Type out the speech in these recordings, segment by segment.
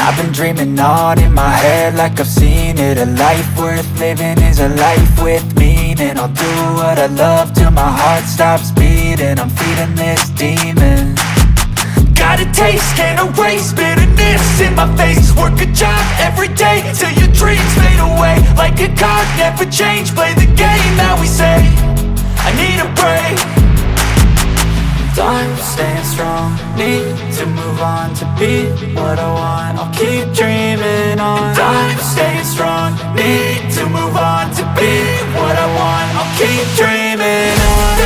I've been dreaming on in my head like I've seen it. A life worth living is a life with meaning. I'll do what I love till my heart stops beating. I'm feeding this demon. Got a taste, can't erase bitterness in my face. Work a job every day till your dreams fade away. Like a card, never change, play the game that we say. I need a break. I'm staying strong, need to move on to be what I want. I'll keep dreaming on. I'm staying strong, need to move on to be what I want. I'll keep dreaming on.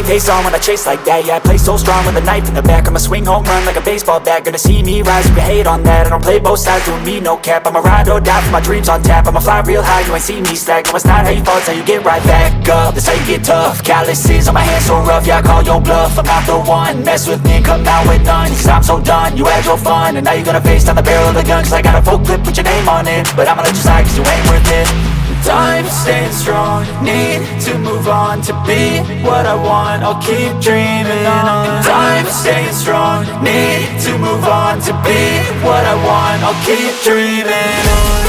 Pace on when I chase like that. Yeah, I play so strong with a knife in the back. I'ma swing home run like a baseball bat. Gonna see me rise, you can hate on that. I don't play both sides, doing me no cap. I'ma ride or die for my dreams on tap. I'ma fly real high, you ain't see me slack. No, it's not how you fall, it's how you get right back up. That's how you get tough. Calluses on my hands so rough, yeah, I call your bluff. I'm not the one, mess with me and come out with none. Cause I'm so done, you had your fun. And now you're gonna face down the barrel of the gun. Cause I got a full clip, put your name on it. But I'ma let you slide cause you ain't worth it. I'm staying strong, need to move on to be what I want. I'll keep dreaming on. I'm staying strong, need to move on to be what I want. I'll keep dreaming on.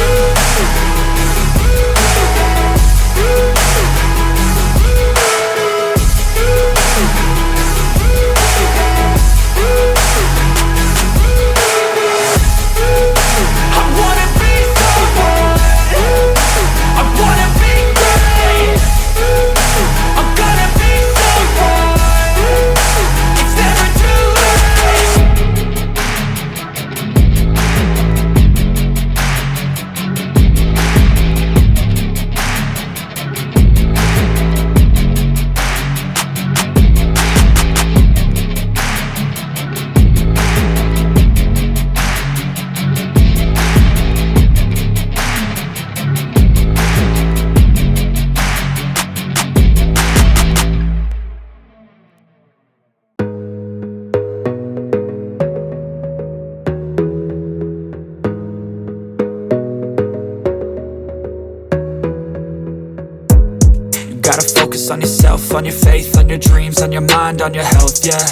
On yourself, on your faith, on your dreams, on your mind, on your health, yeah.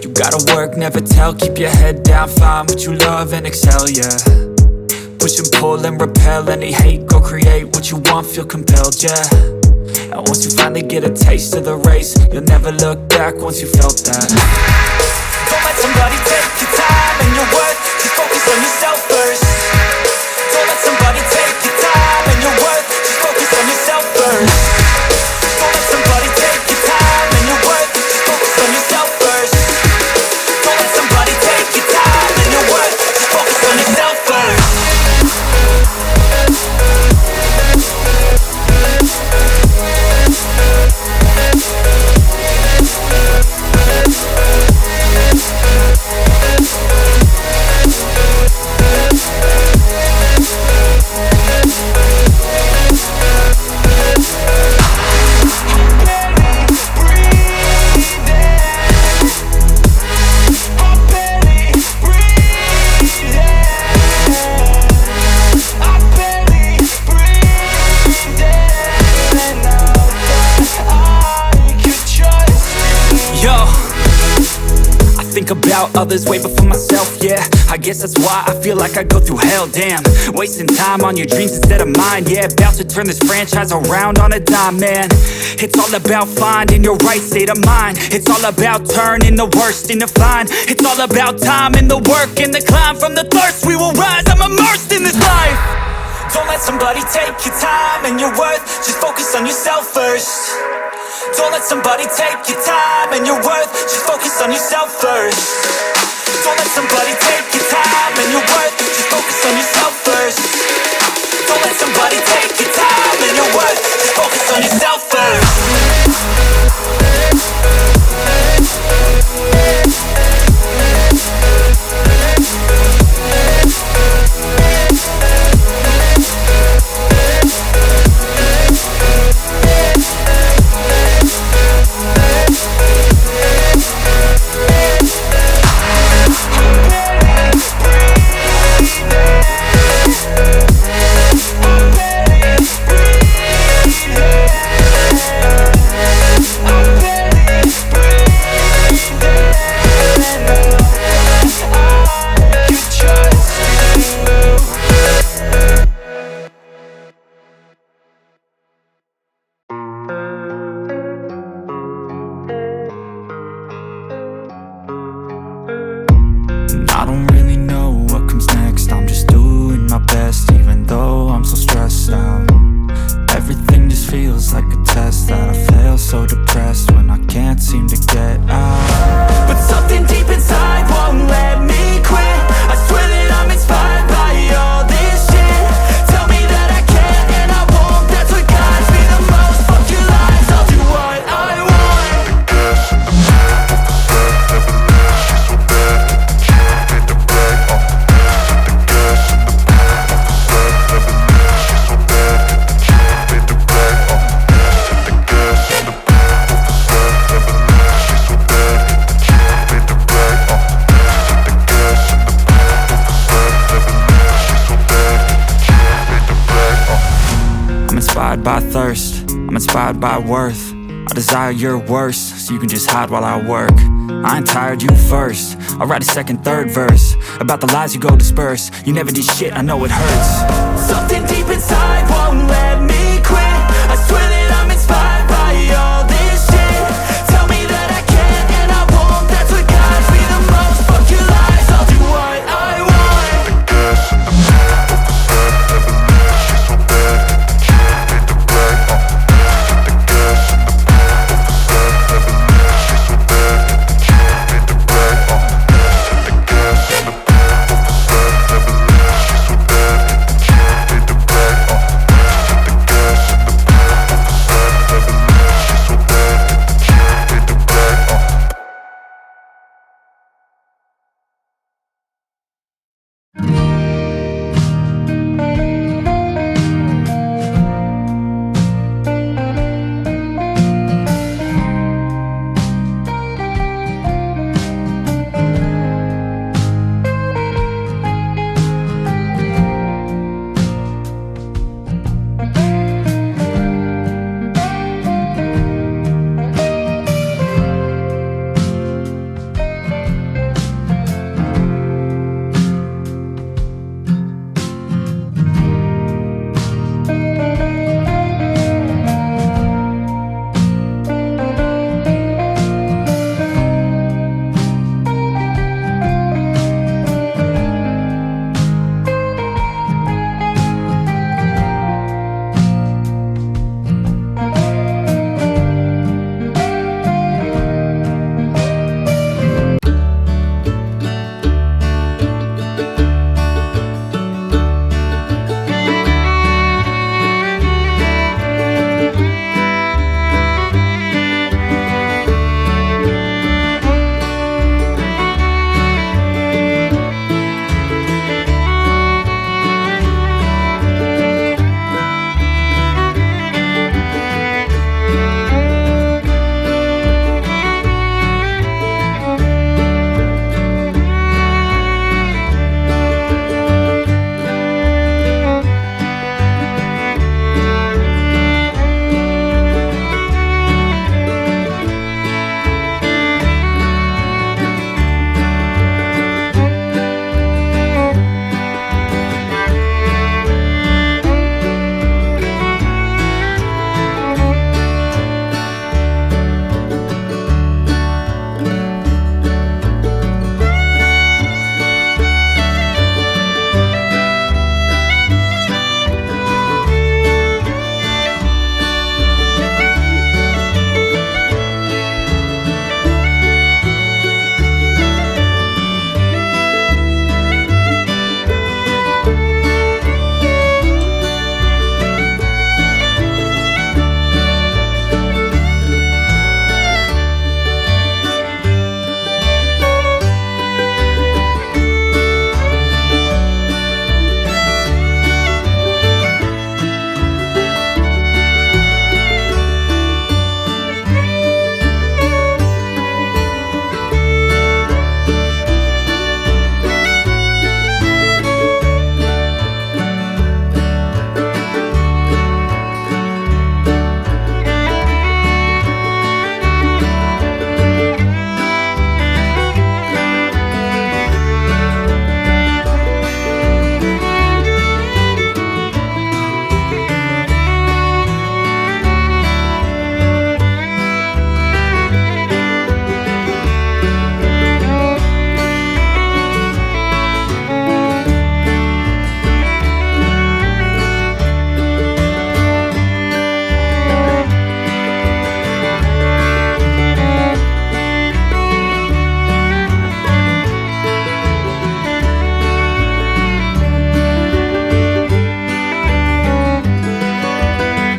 You gotta work, never tell, keep your head down, find what you love and excel, yeah. Push and pull and repel any hate, go create what you want, feel compelled, yeah. And once you finally get a taste of the race, you'll never look back once you felt that. Don't let somebody take your time and your worth, just focus on yourself first. Don't let somebody take your time and your worth, just focus on yourself first. About others way before myself, yeah. I guess that's why I feel like I go through hell, damn. Wasting time on your dreams instead of mine, yeah. About to turn this franchise around on a dime, man. It's all about finding your right state of mind. It's all about turning the worst into fine. It's all about time and the work and the climb. From the thirst we will rise, I'm immersed in this life. Don't let somebody take your time and your worth, just focus on yourself first. Don't let somebody take your time and your worth, just focus on yourself first. Don't let somebody take your time and your worth, just focus on yourself first. Don't let somebody take your time and your worth, just focus on yourself first. I don't really know what comes next. I'm just doing my best, even though I'm so stressed out. Everything just feels like a test that I fail, so depressed when I can't seem to get out. But something deep inside won't let me quit. I swear that I'm inspired by all this shit. Tell me that I can and I won't. That's what guides me the most. Fuck your lies, I'll do what I want. The gas in the back of the set never leaves. She's so bad that she don't need the brag. The gas in the back of the set never leaves. She's so bad that she don't need the brag. The gas in the back of the set never leaves. She's so bad that she don't need the brag. The gas in the back of the set never leaves. She's so bad that she don't need the brag. I'm inspired by thirst, I'm inspired by worth. I desire your worst, so you can just hide while I work. I ain't tired, you first. I'll write a second, third verse about the lies you go disperse. You never did shit, I know it hurts. Something deep inside won't let me